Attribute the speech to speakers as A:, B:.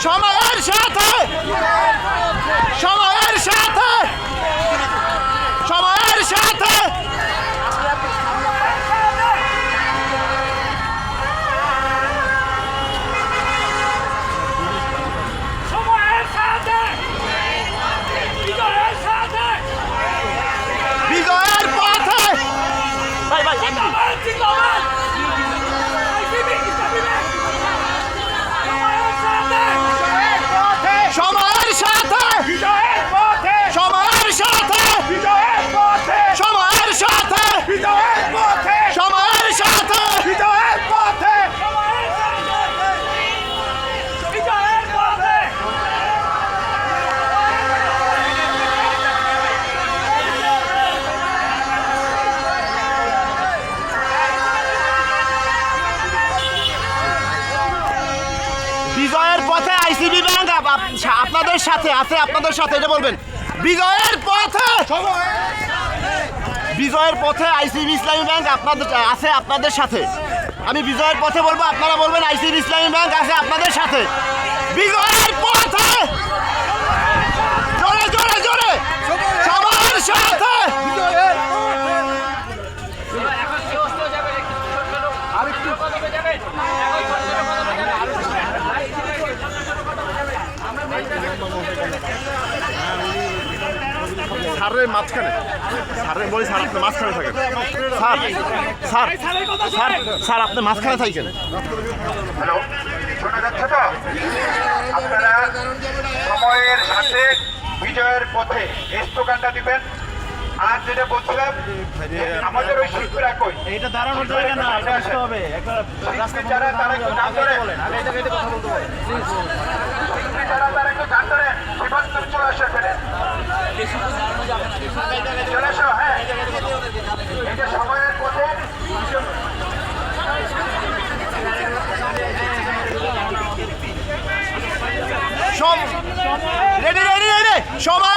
A: সময়ের সাথে সময়ের সাথে সময়ের সাথে বিজয়ের পথে ভাই ভাই সময়ের সাথে সময়ের সাথে সময়ের সাথে সময়ের সাথে বিজয়ের পথে আইসিবি ব্যাংক আপনাদের সাথে আছে, আপনাদের সাথে এটা বলবেন। বিজয়ের পথে বিজয়ের পথে আইসিবি ইসলামী ব্যাংক আপনাদের আছে, আপনাদের সাথে। আমি বিজয়ের পথে বলবো, আপনারা বলবেন আইসিবি ইসলামী ব্যাংক আছে আপনাদের সাথে। বিজয়ের পথে জোরে জোরে জোরে সবার সাথে। সারের মাঝখানে সারের বলি স্যার আপনি মাঝখানে থাকেন স্যার স্যার স্যার স্যার আপনি মাঝখানে থাকেন।
B: হ্যালো, শোনা যাচ্ছে তো? আপনারা সময়ের সাথে বিজয়ের পথে এই স্লোগানটা দিবেন। আর যেটা বলছিলাম, আমাদের ওই শিল্পীরা কই,
C: এটা দাঁড়ানোর জায়গা না, আসতে হবে একটা রাস্তা
B: যারা তারা একটু গান ধরে,
C: আগে এটা কেটে কথা বলতে হবে।
B: যারা তারা একটু গান ধরে বিপদ তুমি চলে আসো এখানে, চলে আসো। হ্যাঁ, এটা সময়ের পথে
A: রেডি রেডি রেডি সময়